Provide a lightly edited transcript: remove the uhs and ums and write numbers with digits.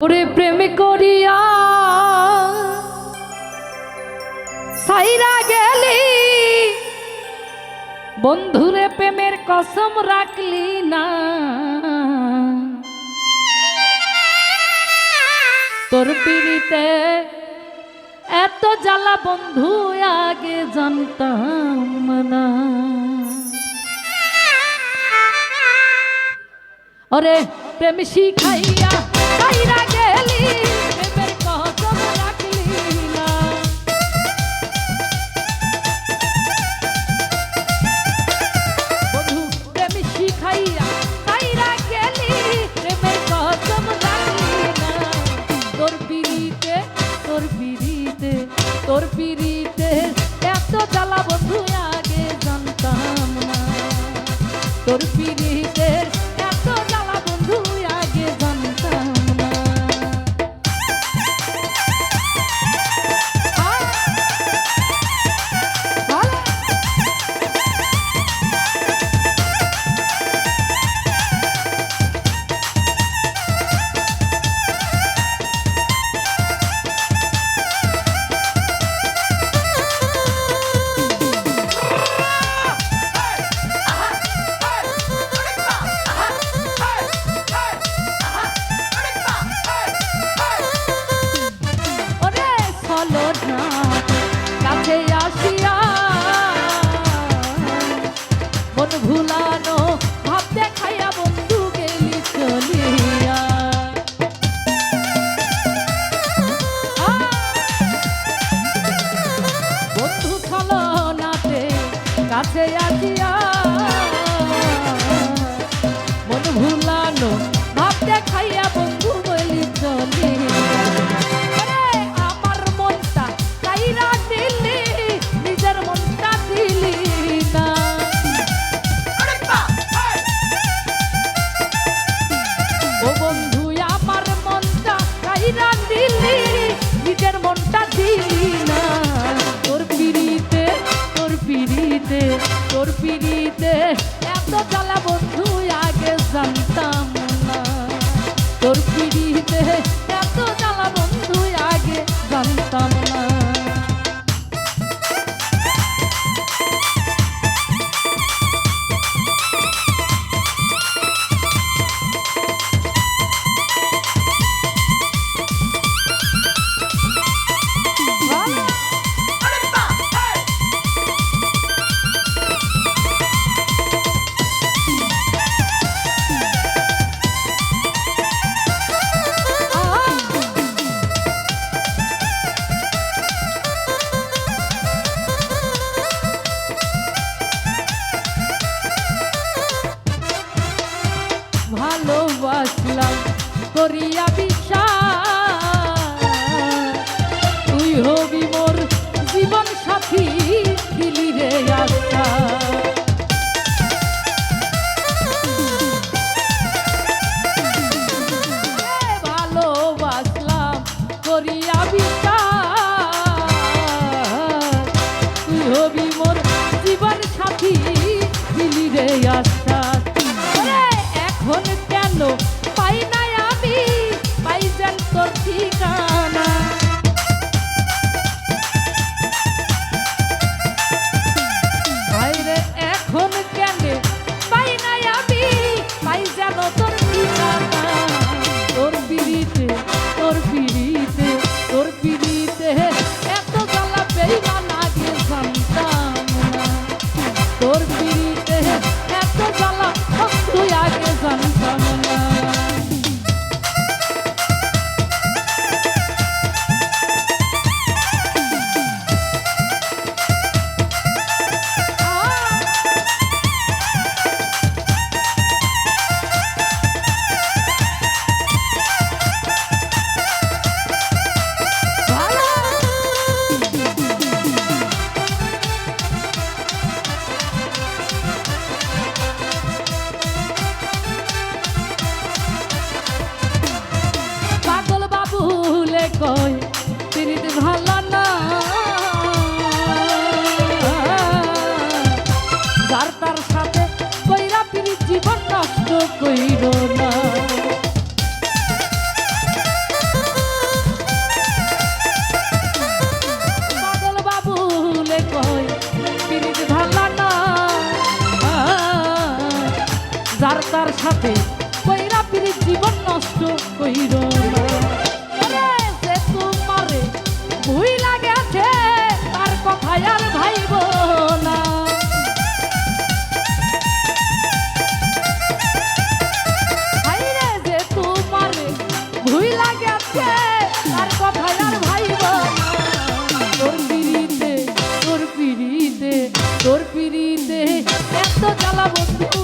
ওরে প্রেম করিয়া সাইরা গেলি বন্ধুরে প্রেমের কসম রাখলি না। তোর পিড়িতে এত জ্বালা বন্ধু আগে জানতাম না। ওরে প্রেম শিখাইয়া সাইরা গেলি প্রেমের কসম রাখলি না। বন্ধু প্রেম শিখাইয়া সাইরা গেলি প্রেমের কসম রাখলি না। তোর পিড়িতে এত জ্বালা বন্ধু আগে জানতাম না। তোর পিড়িতে এত জ্বালা বন্ধু আগে জানতাম না। কাছে আসিয়া মন ভুলানো ভাব দেখাইয়া বন্ধু গেলি চলিয়া। বন্ধু ছলনাতে কাছে আসিয়া মন ভুলানো ভাব দেখাইয়া বন্ধু গেলি চলিয়া। নিজের মনটা দিলি না। তোর পিড়িতে এত জ্বালা বন্ধু আগে জানতাম না। তোর পিড়িতে এত জ্বালা বন্ধু আগে জানতাম না। ভালোবাসলাম করিয়া বিশ্বাস তুই হবি মোর জীবন সাথী দিলি রে আশা। ভালোবাসলাম করিয়া বিশ্বাস তুই হবি মোর জীবন সাথী দিলি রে আশা। এখন কেন পাই নাই আমি পাই যেন তোর ঠিকানা। ভাইরে এখন কেন পাই নাই আমি পাই যেন তোর ঠিকানা। তোর পিড়িতে এত জ্বালা বেইমান আগে জানতাম না। তোর পিড়িতে এত জ্বালা তুই আগে জানতাম না। কয় পিরিত ভালো না যার তার সাথে কইরা পিরিত জীবন নষ্ট কইরো না। না। ওরে যে তোমারে ভুইলা গেছে তার কথা আর ভাইব না। হাইরে যে তোমারে ভুইলা গেছে তার কথা আর ভাইব না। তোর পিড়িতে তোর পিড়িতে তোর পিড়িতে এত জ্বালা বন্ধু